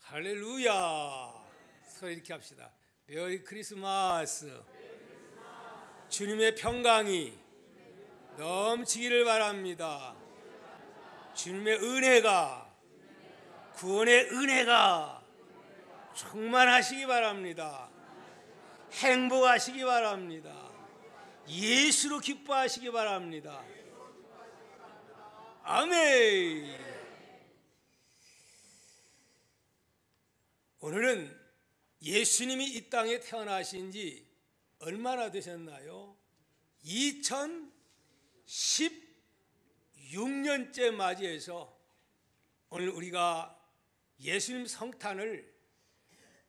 할렐루야. 소리 이렇게 합시다. 메리 크리스마스. 주님의 평강이 넘치기를 바랍니다. 주님의 은혜가, 구원의 은혜가 충만하시기 바랍니다. 행복하시기 바랍니다. 예수로 기뻐하시기 바랍니다. 아멘. 오늘은 예수님이 이 땅에 태어나신 지 얼마나 되셨나요? 2016년째 맞이해서 오늘 우리가 예수님 성탄을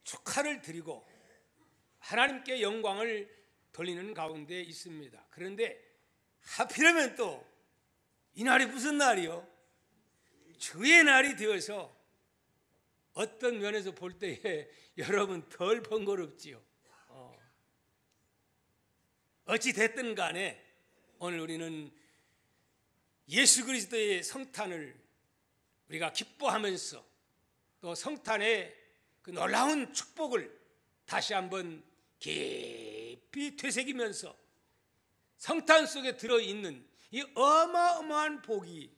축하를 드리고 하나님께 영광을 돌리는 가운데 있습니다. 그런데 하필이면 또 이 날이 무슨 날이요? 주의 날이 되어서 어떤 면에서 볼 때에 여러분 덜 번거롭지요. 어찌 됐든 간에 오늘 우리는 예수 그리스도의 성탄을 우리가 기뻐하면서 또 성탄의 그 놀라운 축복을 다시 한번 깊이 되새기면서 성탄 속에 들어있는 이 어마어마한 복이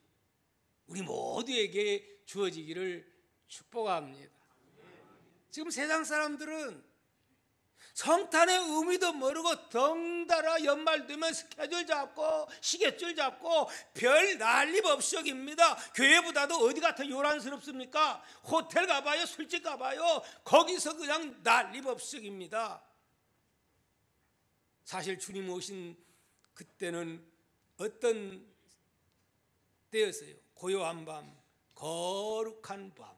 우리 모두에게 주어지기를 축복합니다. 지금 세상 사람들은 성탄의 의미도 모르고 덩달아 연말 되면 스케줄 잡고 시계줄 잡고 별 난리법석입니다. 교회보다도 어디가 더 요란스럽습니까? 호텔 가봐요, 술집 가봐요. 거기서 그냥 난리법석입니다. 사실 주님 오신 그때는 어떤 때였어요? 고요한 밤, 거룩한 밤.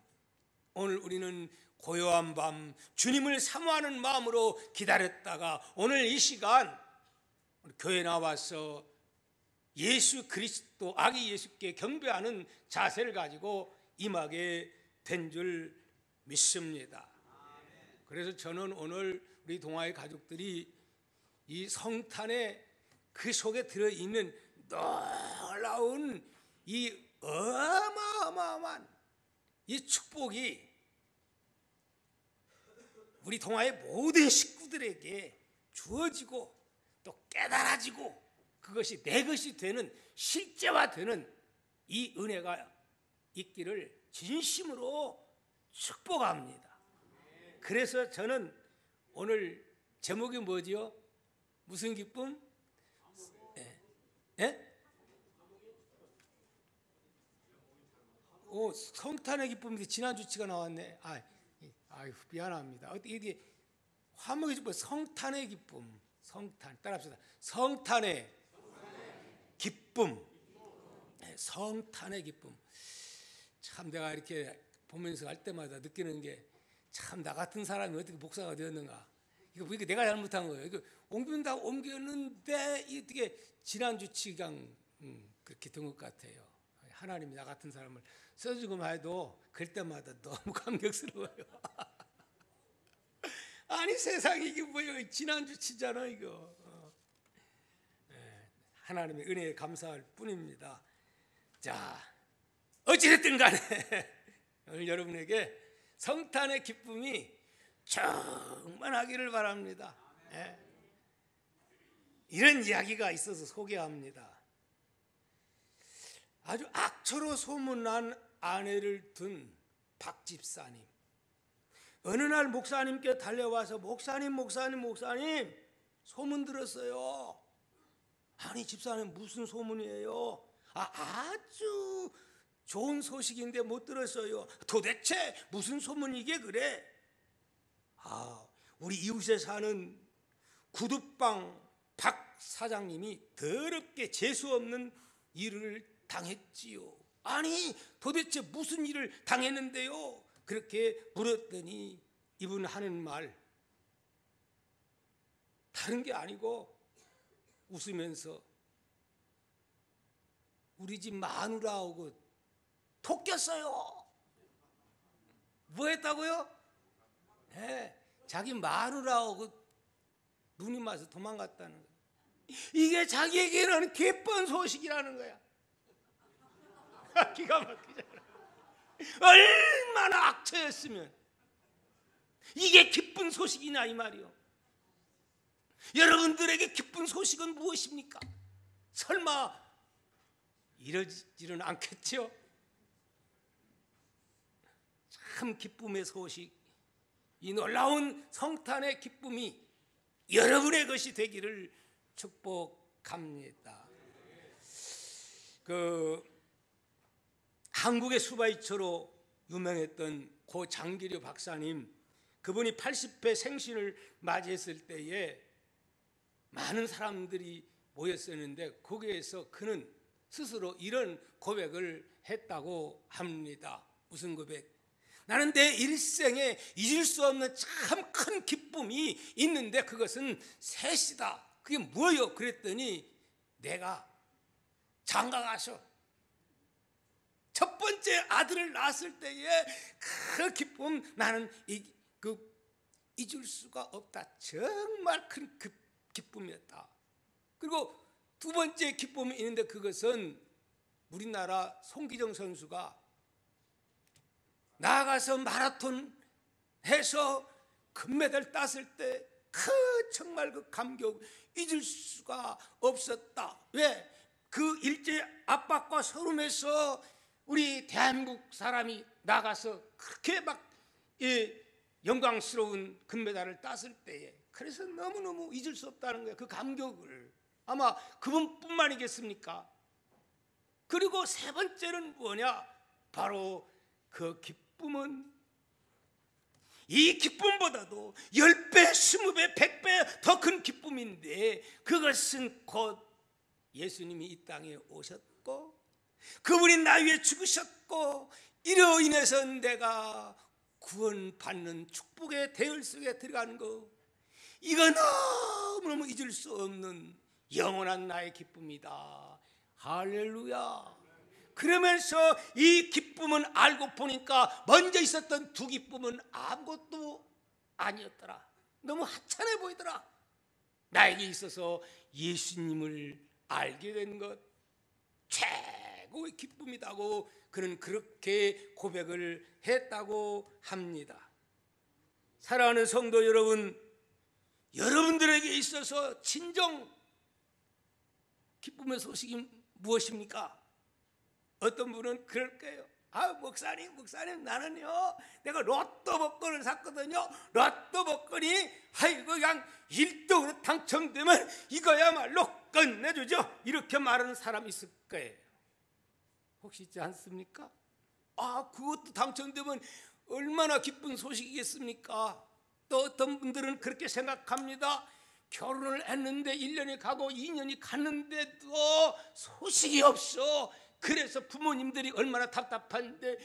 오늘 우리는 고요한 밤 주님을 사모하는 마음으로 기다렸다가 오늘 이 시간 교회 나와서 예수 그리스도 아기 예수께 경배하는 자세를 가지고 임하게 된 줄 믿습니다. 그래서 저는 오늘 우리 동아의 가족들이 이 성탄의 그 속에 들어있는 놀라운 이 어마어마한 이 축복이 우리 동아의 모든 식구들에게 주어지고 또 깨달아지고 그것이 내 것이 되는 실제화되는 이 은혜가 있기를 진심으로 축복합니다. 그래서 저는 오늘 제목이 뭐지요? 무슨 기쁨? 성탄의 기쁨인데 지난 주치가 나왔네. 아유 미안합니다. 이게 화목의 기쁨, 성탄의 기쁨, 성탄 따라합시다. 성탄의 기쁨, 성탄의 기쁨. 참 내가 이렇게 보면서 할 때마다 느끼는 게 참 나 같은 사람이 어떻게 목사가 되었는가. 이거 내가 잘못한 거예요. 이거 옮겼는데 어떻게 지난 주치강 그렇게 된 것 같아요. 하나님이 나 같은 사람을 써주고만 해도 그럴 때마다 너무 감격스러워요. 아니 세상에 이게 뭐예요? 지난주 치잖아 이거. 하나님의 은혜에 감사할 뿐입니다. 자, 어찌됐든 간에 오늘 여러분에게 성탄의 기쁨이 충만하기를 바랍니다. 이런 이야기가 있어서 소개합니다. 아주 악처로 소문난 아내를 둔 박 집사님. 어느 날 목사님께 달려와서 목사님 소문 들었어요. 아니 집사님 무슨 소문이에요? 아주 좋은 소식인데 못 들었어요. 도대체 무슨 소문이게 그래? 우리 이웃에 사는 구두방 박 사장님이 더럽게 재수없는 일을 당했지요. 아니 도대체 무슨 일을 당했는데요? 그렇게 물었더니 이분 하는 말 다른 게 아니고 웃으면서 우리 집 마누라하고 톡 꼈어요. 뭐 했다고요? 자기 마누라하고 눈이 맞아서 도망갔다는 거예요. 이게 자기에게는 기쁜 소식이라는 거야. 기가 막히잖아. 얼마나 악처였으면 이게 기쁜 소식이냐 이 말이요. 여러분들에게 기쁜 소식은 무엇입니까? 설마 이러지는 않겠죠? 참 기쁨의 소식, 이 놀라운 성탄의 기쁨이 여러분의 것이 되기를 축복합니다. 한국의 수바이처로 유명했던 고 장기료 박사님, 그분이 80회 생신을 맞이했을 때에 많은 사람들이 모였었는데 거기에서 그는 스스로 이런 고백을 했다고 합니다. 무슨 고백? 나는 내 일생에 잊을 수 없는 참 큰 기쁨이 있는데 그것은 셋이다. 그게 뭐예요? 그랬더니 내가 장가가서 첫 번째 아들을 낳았을 때의 그 기쁨, 나는 잊을 수가 없다. 정말 큰 기쁨이었다. 그리고 두 번째 기쁨이 있는데 그것은 우리나라 송기정 선수가 나가서 마라톤 해서 금메달 땄을 때 정말 그 감격 잊을 수가 없었다. 왜? 그 일제 압박과 서름에서 우리 대한민국 사람이 나가서 그렇게 막 영광스러운 금메달을 땄을 때에, 그래서 너무너무 잊을 수 없다는 거예요. 그 감격을. 아마 그분뿐만이겠습니까? 그리고 세 번째는 뭐냐? 바로 그 기쁨은 이 기쁨보다도 10배, 20배, 100배 더 큰 기쁨인데 그것은 곧 예수님이 이 땅에 오셨고 그분이 나 위해 죽으셨고 이로 인해서 내가 구원받는 축복의 대열 속에 들어가는 거, 이거 너무너무 잊을 수 없는 영원한 나의 기쁨이다. 할렐루야. 그러면서 이 기쁨은 알고 보니까 먼저 있었던 두 기쁨은 아무것도 아니었더라. 너무 하찮아 보이더라. 나에게 있어서 예수님을 알게 된 것 최고의 기쁨이다고 그는 그렇게 고백을 했다고 합니다. 사랑하는 성도 여러분, 여러분들에게 있어서 진정 기쁨의 소식이 무엇입니까? 어떤 분은 그럴 거예요. 목사님 나는요 내가 로또 복권을 샀거든요. 로또 복권이 그냥 1등으로 당첨되면 이거야말로 끝내주죠. 이렇게 말하는 사람이 있을 거예요. 혹시 있지 않습니까? 그것도 당첨되면 얼마나 기쁜 소식이겠습니까? 또 어떤 분들은 그렇게 생각합니다. 결혼을 했는데 1년이 가고 2년이 갔는데도 소식이 없어. 그래서 부모님들이 얼마나 답답한데,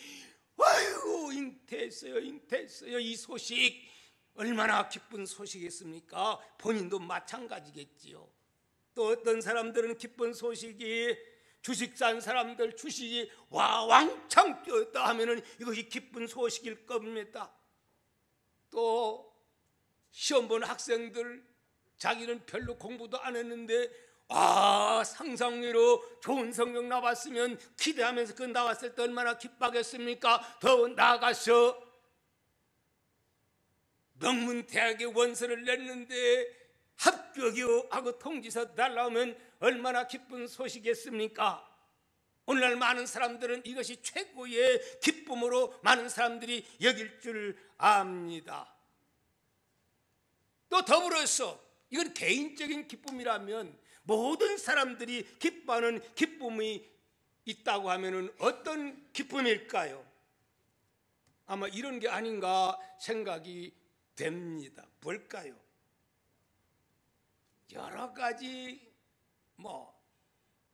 아이고 잉태했어요. 이 소식 얼마나 기쁜 소식이겠습니까? 본인도 마찬가지겠지요. 또 어떤 사람들은 기쁜 소식이 주식 산 사람들 주식이 왕창 뛰었다 하면은 이것이 기쁜 소식일 겁니다. 또 시험 본 학생들, 자기는 별로 공부도 안 했는데 상상외로 좋은 성적 나왔으면 기대하면서 그 나왔을 때 얼마나 기뻐하겠습니까? 더 나아가서 명문대학에 원서를 냈는데 합격이요 하고 통지서 날라오면 얼마나 기쁜 소식이겠습니까? 오늘날 많은 사람들은 이것이 최고의 기쁨으로 많은 사람들이 여길 줄 압니다. 또 더불어서 이건 개인적인 기쁨이라면 모든 사람들이 기뻐하는 기쁨이 있다고 하면 어떤 기쁨일까요? 아마 이런 게 아닌가 생각이 됩니다. 뭘까요? 여러 가지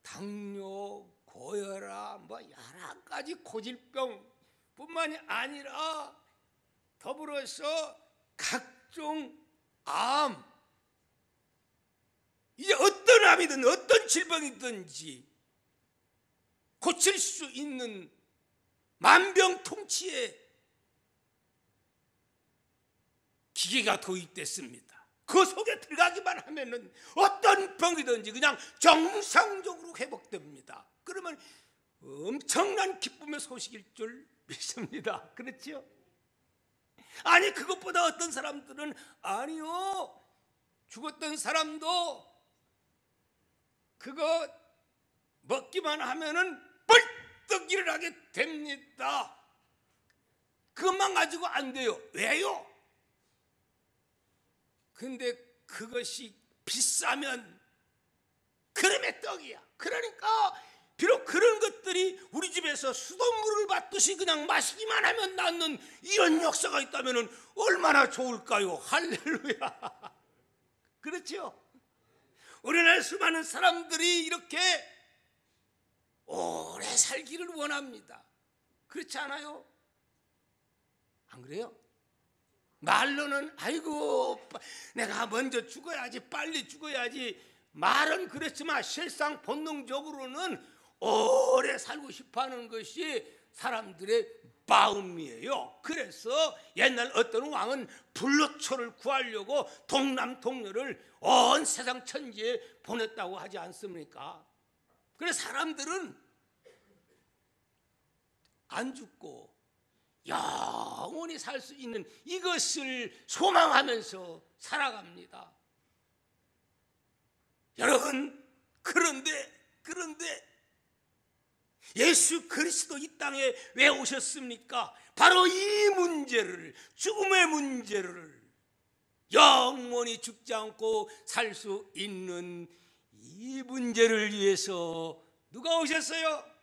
당뇨, 고혈압, 여러 가지 고질병뿐만이 아니라 더불어서 각종 암, 이제 어떤 암이든 어떤 질병이든지 고칠 수 있는 만병통치의 기계가 도입됐습니다. 그 속에 들어가기만 하면은 어떤 병이든지 그냥 정상적으로 회복됩니다. 그러면 엄청난 기쁨의 소식일 줄 믿습니다. 그렇죠? 아니 그것보다 어떤 사람들은 아니요, 죽었던 사람도 그거 먹기만 하면은 벌떡 일어나게 됩니다. 그것만 가지고 안 돼요. 왜요? 근데 그것이 비싸면 그름의 떡이야. 그러니까 비록 그런 것들이 우리 집에서 수돗물을 받듯이 그냥 마시기만 하면 낫는 이런 역사가 있다면 얼마나 좋을까요? 할렐루야. 그렇죠? 우리나라 수많은 사람들이 이렇게 오래 살기를 원합니다. 그렇지 않아요? 안 그래요? 말로는 아이고 내가 먼저 죽어야지, 빨리 죽어야지, 말은 그렇지만 실상 본능적으로는 오래 살고 싶어하는 것이 사람들의 마음이에요. 그래서 옛날 어떤 왕은 불로초를 구하려고 동남동녀를 온 세상 천지에 보냈다고 하지 않습니까? 그래서 사람들은 안 죽고 영원히 살 수 있는 이것을 소망하면서 살아갑니다. 여러분, 그런데 예수 그리스도 이 땅에 왜 오셨습니까? 바로 이 문제를, 죽음의 문제를 영원히 죽지 않고 살 수 있는 이 문제를 위해서 누가 오셨어요?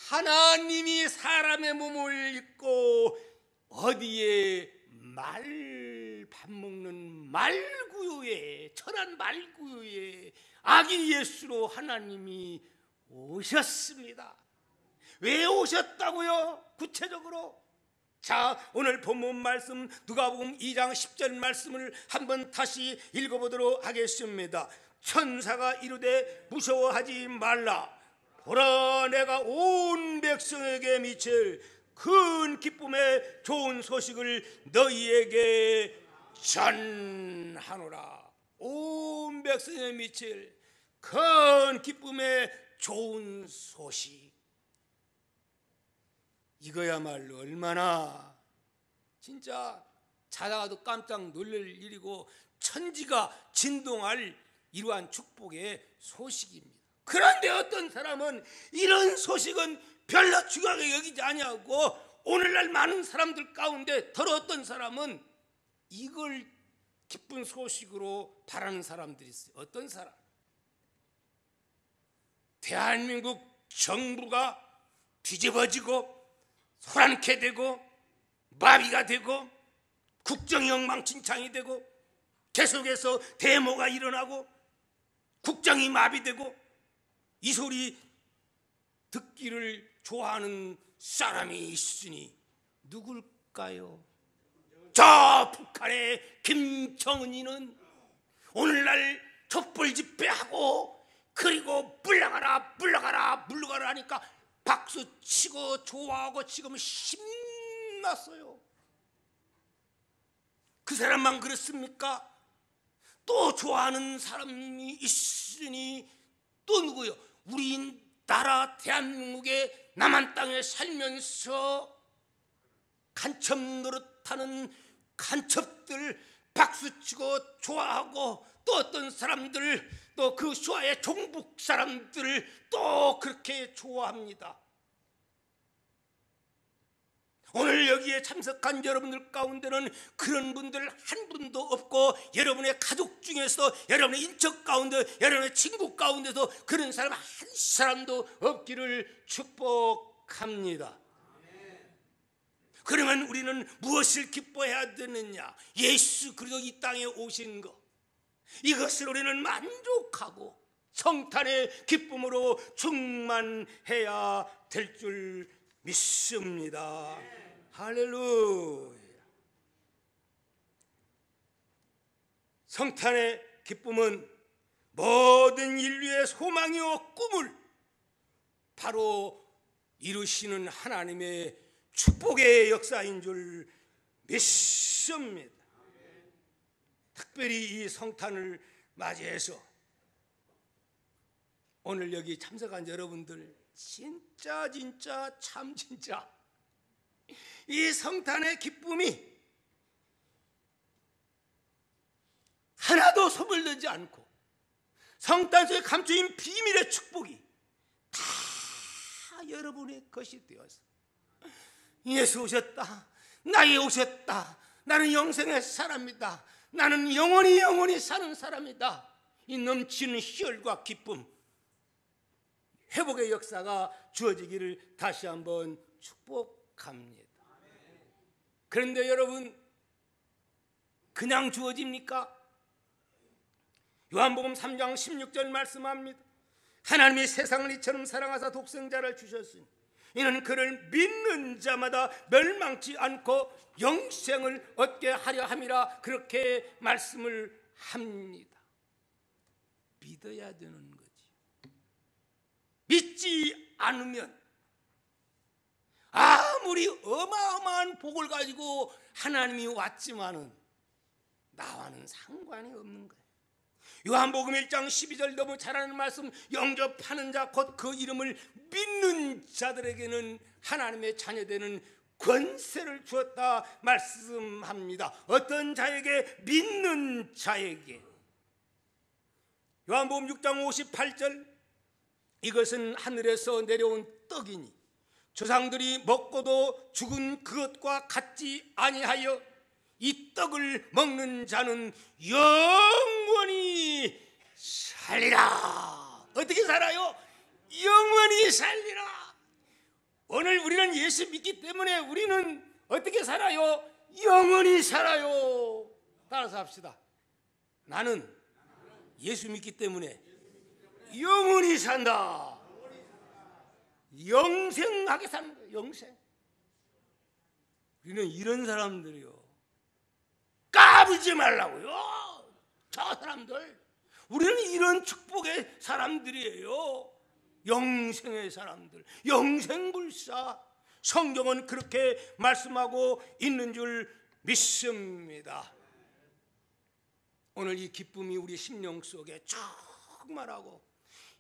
하나님이 사람의 몸을 입고 어디에 밥 먹는 말구유에, 천한 말구유에 아기 예수로 하나님이 오셨습니다. 왜 오셨다고요? 구체적으로 자, 오늘 본문 말씀 누가복음 2장 10절 말씀을 한번 다시 읽어보도록 하겠습니다. 천사가 이르되 무서워하지 말라. 보라, 내가 온 백성에게 미칠 큰 기쁨의 좋은 소식을 너희에게 전하노라. 온 백성에 미칠 큰 기쁨의 좋은 소식. 이거야말로 얼마나 진짜 자다가도 깜짝 놀랄 일이고 천지가 진동할 이러한 축복의 소식입니다. 그런데 어떤 사람은 이런 소식은 별로 중요하게 여기지 아니하고 오늘날 많은 사람들 가운데 더러 어떤 사람은 이걸 기쁜 소식으로 바라는 사람들이 있어요. 어떤 사람? 대한민국 정부가 뒤집어지고 소란케 되고 마비가 되고 국정이 엉망진창이 되고 계속해서 데모가 일어나고 국정이 마비되고 이 소리 듣기를 좋아하는 사람이 있으니 누굴까요? 저 북한의 김정은이는 오늘날 촛불 집회하고 그리고 물러가라 하니까 박수치고 좋아하고 지금 신났어요. 그 사람만 그렇습니까? 또 좋아하는 사람이 있으니 또 누구요? 우리나라 대한민국의 남한 땅에 살면서 간첩 노릇하는 간첩들 박수치고 좋아하고 또 어떤 사람들 또 그 수하의 종북 사람들을 또 그렇게 좋아합니다. 오늘 여기에 참석한 여러분들 가운데는 그런 분들 한 분도 없고 여러분의 가족 중에서 여러분의 인척 가운데 여러분의 친구 가운데도 그런 사람 한 사람도 없기를 축복합니다. 그러면 우리는 무엇을 기뻐해야 되느냐? 예수 그리스도 이 땅에 오신 것, 이것을 우리는 만족하고 성탄의 기쁨으로 충만해야 될 줄 믿습니다. 할렐루야. 성탄의 기쁨은 모든 인류의 소망이요 꿈을 바로 이루시는 하나님의 축복의 역사인 줄 믿습니다. 특별히 이 성탄을 맞이해서 오늘 여기 참석한 여러분들 진짜 이 성탄의 기쁨이 하나도 소멸되지 않고 성탄 속에 감추인 비밀의 축복이 다 여러분의 것이 되어서 예수 오셨다, 나에게 오셨다, 나는 영생의 사람이다, 나는 영원히 사는 사람이다, 이 넘치는 희열과 기쁨, 회복의 역사가 주어지기를 다시 한번 축복합니다. 그런데 여러분, 그냥 주어집니까? 요한복음 3장 16절 말씀합니다. 하나님이 세상을 이처럼 사랑하사 독생자를 주셨으니 이는 그를 믿는 자마다 멸망치 않고 영생을 얻게 하려 함이라, 그렇게 말씀을 합니다. 믿어야 되는 거지. 믿지 않으면 아무리 어마어마한 복을 가지고 하나님이 왔지만은 나와는 상관이 없는 거예요. 요한복음 1장 12절 너무 잘 아는 말씀, 영접하는 자 곧 그 이름을 믿는 자들에게는 하나님의 자녀되는 권세를 주었다 말씀합니다. 어떤 자에게? 믿는 자에게. 요한복음 6장 58절, 이것은 하늘에서 내려온 떡이니 조상들이 먹고도 죽은 그것과 같지 아니하여 이 떡을 먹는 자는 영원히 살리라. 어떻게 살아요? 영원히 살리라. 오늘 우리는 예수 믿기 때문에 우리는 어떻게 살아요? 영원히 살아요. 따라서 합시다. 나는 예수 믿기 때문에 영원히 산다. 영생하게 사는 거예요. 영생. 우리는 이런 사람들이요, 까불지 말라고요. 저 사람들, 우리는 이런 축복의 사람들이에요. 영생의 사람들, 영생불사. 성경은 그렇게 말씀하고 있는 줄 믿습니다. 오늘 이 기쁨이 우리 심령 속에 충만하고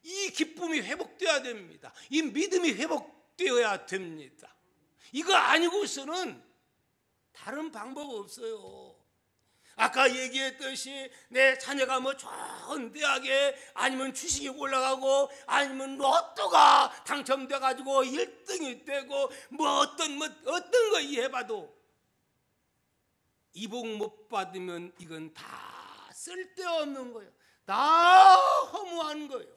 이 기쁨이 회복되어야 됩니다. 이 믿음이 회복되어야 됩니다. 이거 아니고서는 다른 방법 없어요. 아까 얘기했듯이 내 자녀가 뭐 좋은 대학에, 아니면 주식이 올라가고, 아니면 로또가 당첨돼 가지고 1등이 되고, 뭐 어떤 거 이해해봐도 이복 못 받으면 이건 다 쓸데없는 거예요. 다 허무한 거예요.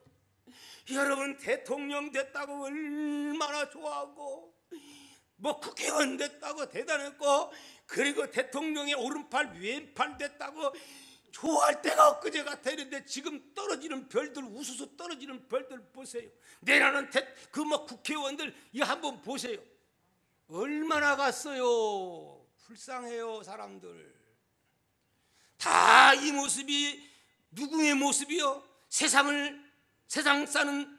여러분, 대통령 됐다고 얼마나 좋아하고, 뭐 국회의원 됐다고 대단했고, 그리고 대통령의 오른팔 왼팔 됐다고 좋아할 때가 엊그제 같았는데 지금 떨어지는 별들, 우수수 떨어지는 별들 보세요. 내년은 그 뭐 국회의원들 이 한번 보세요. 얼마나 갔어요. 불쌍해요. 사람들 다 이 모습이 누구의 모습이요? 세상 사는,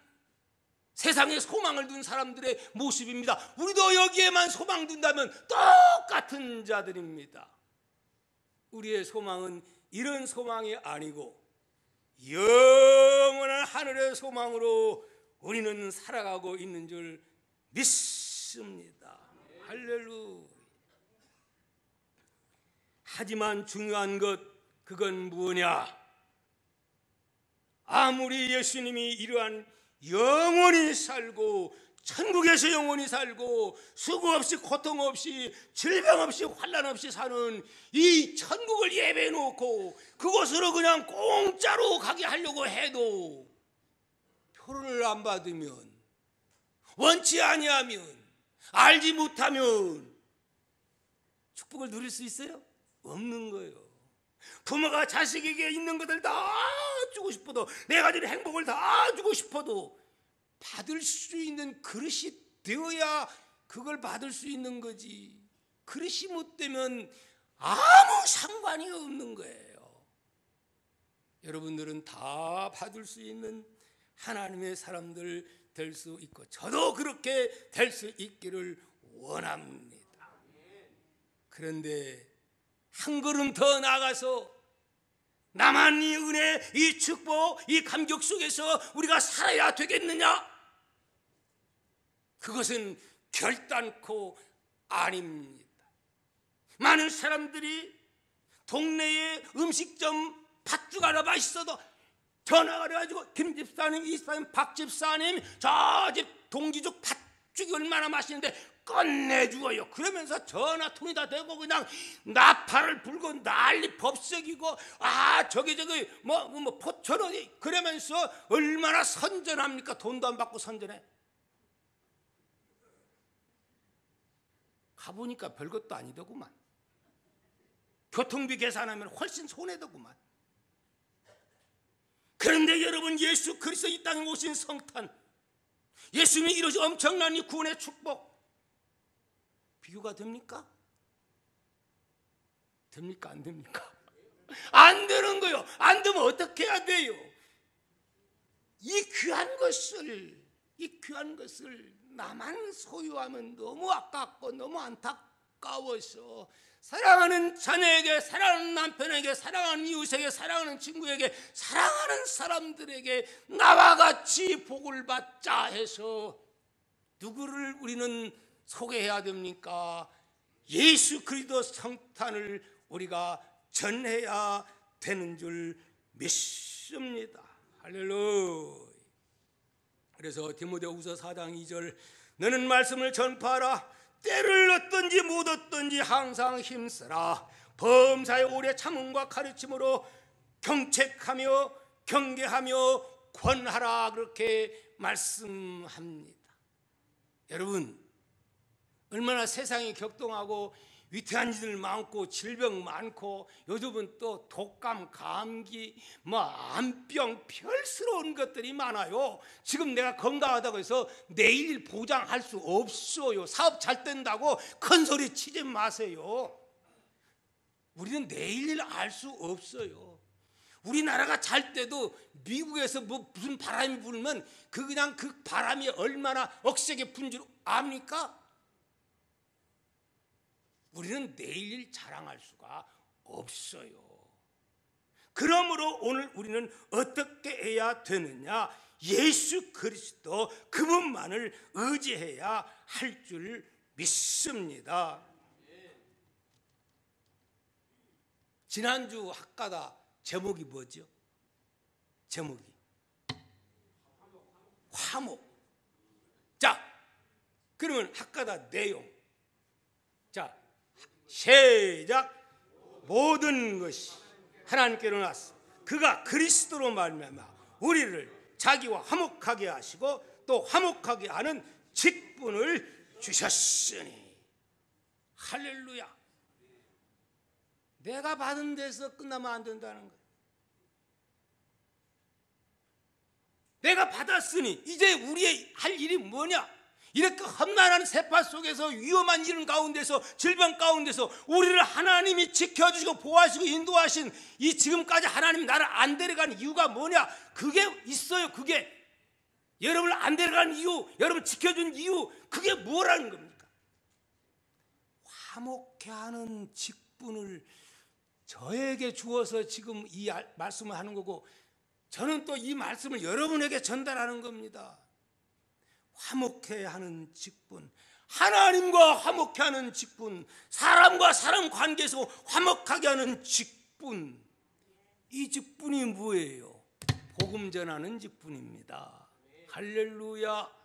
세상에 소망을 둔 사람들의 모습입니다. 우리도 여기에만 소망 둔다면 똑같은 자들입니다. 우리의 소망은 이런 소망이 아니고 영원한 하늘의 소망으로 우리는 살아가고 있는 줄 믿습니다. 할렐루야. 하지만 중요한 것, 그건 무엇이냐? 아무리 예수님이 이러한 영원히 살고 천국에서 영원히 살고 수고 없이 고통 없이 질병 없이 환난 없이 사는 이 천국을 예배해 놓고 그곳으로 그냥 공짜로 가게 하려고 해도 표를 안 받으면, 원치 아니하면, 알지 못하면 축복을 누릴 수 있어요? 없는 거예요. 부모가 자식에게 있는 것들 다 주고 싶어도, 내가 가진 행복을 다 주고 싶어도 받을 수 있는 그릇이 되어야 그걸 받을 수 있는 거지. 그릇이 못 되면 아무 상관이 없는 거예요. 여러분들은 다 받을 수 있는 하나님의 사람들 될 수 있고, 저도 그렇게 될 수 있기를 원합니다. 그런데 한 걸음 더 나아가서 나만 이 은혜, 이 축복, 이 감격 속에서 우리가 살아야 되겠느냐? 그것은 결단코 아닙니다. 많은 사람들이 동네에 음식점 팥죽 하나 맛있어도 전화가 그래가지고 김 집사님, 이 집사님, 박 집사님 저 집 동기죽 팥죽이 얼마나 맛있는데 끝내주어요. 그러면서 전화통이 다 되고 그냥 나팔을 불고 난리 법석이고 저기 뭐 포천원이 그러면서 얼마나 선전합니까? 돈도 안 받고 선전해. 가보니까 별것도 아니더구만. 교통비 계산하면 훨씬 손해더구만. 그런데 여러분, 예수 그리스도 이 땅에 오신 성탄, 예수님이 이루신 엄청난 이 구원의 축복, 비교가 됩니까? 됩니까? 안 됩니까? 안 되는 거요. 안 되면 어떻게 해야 돼요? 이 귀한 것을 나만 소유하면 너무 아깝고 너무 안타까워서 사랑하는 자녀에게, 사랑하는 남편에게, 사랑하는 이웃에게, 사랑하는 친구에게, 사랑하는 사람들에게 나와 같이 복을 받자 해서 누구를 우리는 소개해야 됩니까? 예수 그리스도 성탄을 우리가 전해야 되는 줄 믿습니다. 할렐루야. 그래서 디모데후서 4장 2절, 너는 말씀을 전파하라. 때를 얻든지 못 얻든지 항상 힘쓰라. 범사에 오래 참음과 가르침으로 경책하며 경계하며 권하라. 그렇게 말씀합니다. 여러분, 얼마나 세상이 격동하고 위태한 일들 많고 질병 많고 요즘은 또 독감, 감기, 암병, 별스러운 것들이 많아요. 지금 내가 건강하다고 해서 내일 보장할 수 없어요. 사업 잘 된다고 큰 소리 치지 마세요. 우리는 내일 알 수 없어요. 우리나라가 잘 때도 미국에서 무슨 바람이 불면 그냥 그 바람이 얼마나 억세게 분 줄 압니까? 우리는 내일 자랑할 수가 없어요. 그러므로 오늘 우리는 어떻게 해야 되느냐? 예수 그리스도 그분만을 의지해야 할 줄 믿습니다. 지난주 학가다 제목이 뭐죠? 제목이 화목. 자, 그러면 학가다 내용. 자, 시작. 모든 것이 하나님께로 났어. 그가 그리스도로 말미암아 우리를 자기와 화목하게 하시고 또 화목하게 하는 직분을 주셨으니. 할렐루야. 내가 받은 데서 끝나면 안 된다는 거예요. 내가 받았으니 이제 우리의 할 일이 뭐냐? 이렇게 험난한 세파 속에서 위험한 일 가운데서 질병 가운데서 우리를 하나님이 지켜주시고 보호하시고 인도하신 이 지금까지 하나님이 나를 안 데려간 이유가 뭐냐? 그게 있어요. 그게 여러분을 안 데려간 이유, 여러분 지켜준 이유, 그게 뭐라는 겁니까? 화목케 하는 직분을 저에게 주어서 지금 이 말씀을 하는 거고, 저는 또 이 말씀을 여러분에게 전달하는 겁니다. 화목케 하는 직분, 하나님과 화목케 하는 직분, 사람과 사람 관계에서 화목하게 하는 직분. 이 직분이 뭐예요? 복음 전하는 직분입니다. 할렐루야.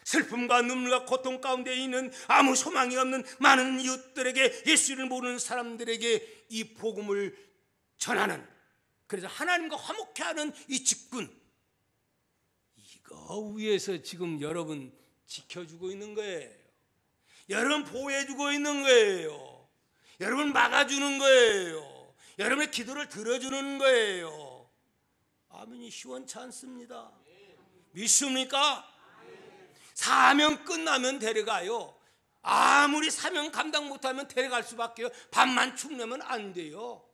슬픔과 눈물과 고통 가운데 있는 아무 소망이 없는 많은 이웃들에게, 예수를 모르는 사람들에게 이 복음을 전하는, 그래서 하나님과 화목케 하는 이 직분, 이거 위에서 지금 여러분 지켜주고 있는 거예요. 여러분 보호해주고 있는 거예요. 여러분 막아주는 거예요. 여러분의 기도를 들어주는 거예요. 아멘이 시원치 않습니다. 믿습니까? 사명 끝나면 데려가요. 아무리 사명 감당 못하면 데려갈 수밖에요. 밥만 축내면 안 돼요.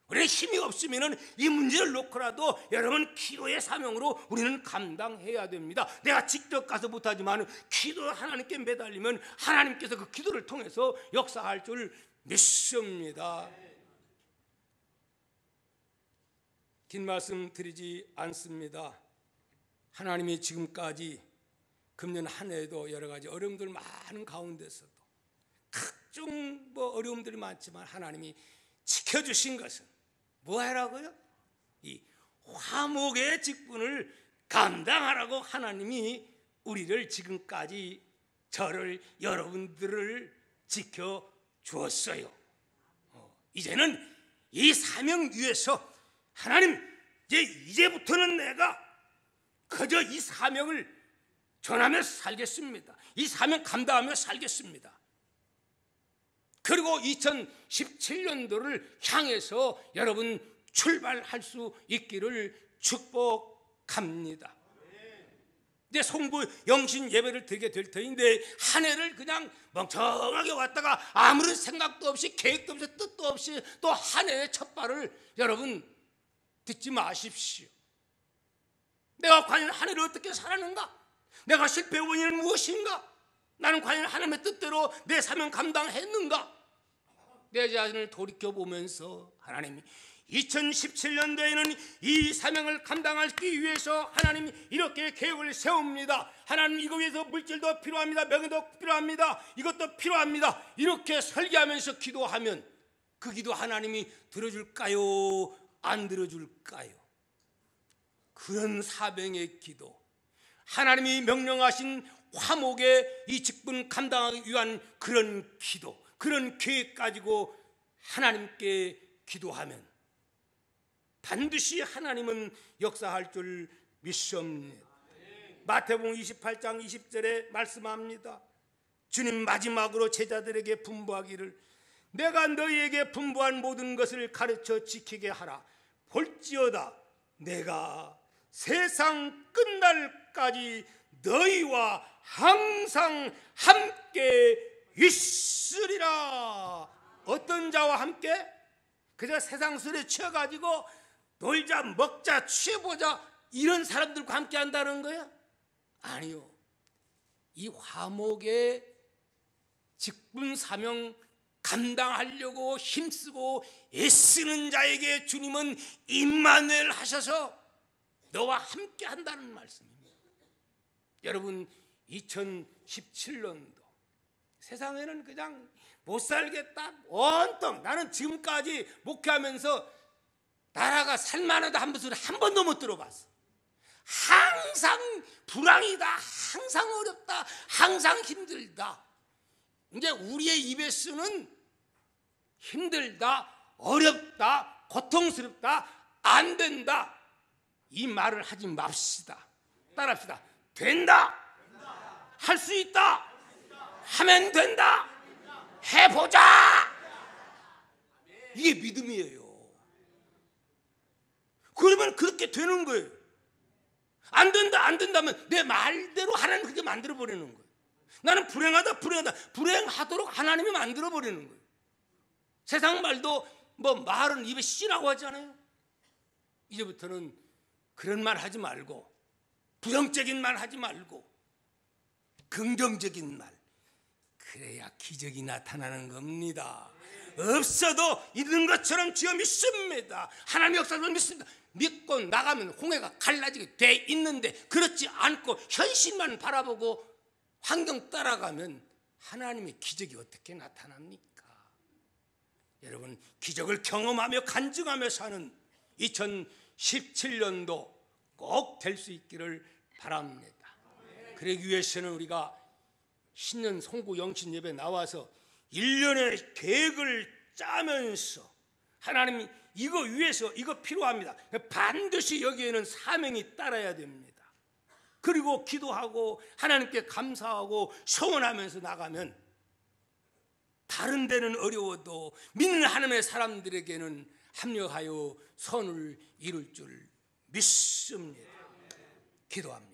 우리의 힘이 없으면 이 문제를 놓고라도 여러분 기도의 사명으로 우리는 감당해야 됩니다. 내가 직접 가서 못하지만 기도 하나님께 매달리면 하나님께서 그 기도를 통해서 역사할 줄 믿습니다. 긴 말씀 드리지 않습니다. 하나님이 지금까지 금년 한 해에도 여러 가지 어려움들 많은 가운데서도 각종 어려움들이 많지만 하나님이 지켜주신 것은 뭐 하라고요? 이 화목의 직분을 감당하라고 하나님이 우리를 지금까지 저를 여러분들을 지켜 주었어요. 이제는 이 사명 위에서 하나님 이제부터는 내가 그저 이 사명을 전하며 살겠습니다. 이 사명 감당하며 살겠습니다. 그리고 2017년도를 향해서 여러분 출발할 수 있기를 축복합니다. 이제 송부 영신 예배를 드리게 될 터인데 한 해를 그냥 멍청하게 왔다가 아무런 생각도 없이 계획도 없이 뜻도 없이 또 한 해의 첫 발을 여러분 듣지 마십시오. 내가 과연 한 해를 어떻게 살았는가? 내가 실패의 원인은 무엇인가? 나는 과연 하나님의 뜻대로 내 사명 감당했는가? 내 자신을 돌이켜보면서 하나님이 2017년도에는 이 사명을 감당하기 위해서 하나님이 이렇게 계획을 세웁니다. 하나님 이거 위해서 물질도 필요합니다. 명예도 필요합니다. 이것도 필요합니다. 이렇게 설계하면서 기도하면 그 기도 하나님이 들어줄까요? 안 들어줄까요? 그런 사명의 기도, 하나님이 명령하신 화목의 이 직분 감당하기 위한 그런 기도, 그런 계획 가지고 하나님께 기도하면 반드시 하나님은 역사할 줄 믿습니다. 마태복음 28장 20절에 말씀합니다. 주님 마지막으로 제자들에게 분부하기를 내가 너희에게 분부한 모든 것을 가르쳐 지키게 하라. 볼지어다 내가 세상 끝날까지 너희와 항상 함께 있으리라. 어떤 자와 함께? 그저 세상 술에 취해가지고 놀자 먹자 취해보자 이런 사람들과 함께 한다는 거야? 아니요. 이 화목의 직분 사명 감당하려고 힘쓰고 애쓰는 자에게 주님은 임마누엘 하셔서 너와 함께 한다는 말씀입니다. 여러분 2017년도 세상에는 그냥 못 살겠다 온통 나는 지금까지 목회하면서 나라가 살만하다 한 소리 한 번도 못 들어봤어. 항상 불황이다, 항상 어렵다, 항상 힘들다. 이제 우리의 입에 쓰는 힘들다, 어렵다, 고통스럽다, 안 된다 이 말을 하지 맙시다. 따라합시다. 된다, 할 수 있다, 하면 된다, 해보자. 이게 믿음이에요. 그러면 그렇게 되는 거예요. 안 된다, 안 된다면 내 말대로 하나님 그렇게 만들어버리는 거예요. 나는 불행하다, 불행하도록 하나님이 만들어버리는 거예요. 세상 말도 뭐 말은 입에 씨라고 하잖아요. 이제부터는 그런 말 하지 말고 부정적인 말 하지 말고 긍정적인 말, 그래야 기적이 나타나는 겁니다. 없어도 있는 것처럼 지어 믿습니다. 하나님의 역사를 믿습니다. 믿고 나가면 홍해가 갈라지게 돼 있는데 그렇지 않고 현실만 바라보고 환경 따라가면 하나님의 기적이 어떻게 나타납니까? 여러분 기적을 경험하며 간증하며 사는 2017년도 꼭 될 수 있기를 바랍니다. 그러기 위해서는 우리가 신년 송구 영신 예배 나와서 1년의 계획을 짜면서 하나님 이거 위해서 이거 필요합니다. 반드시 여기에는 사명이 따라야 됩니다. 그리고 기도하고 하나님께 감사하고 소원하면서 나가면 다른 데는 어려워도 믿는 하나님의 사람들에게는 합력하여 선을 이룰 줄 믿습니다. 기도합니다.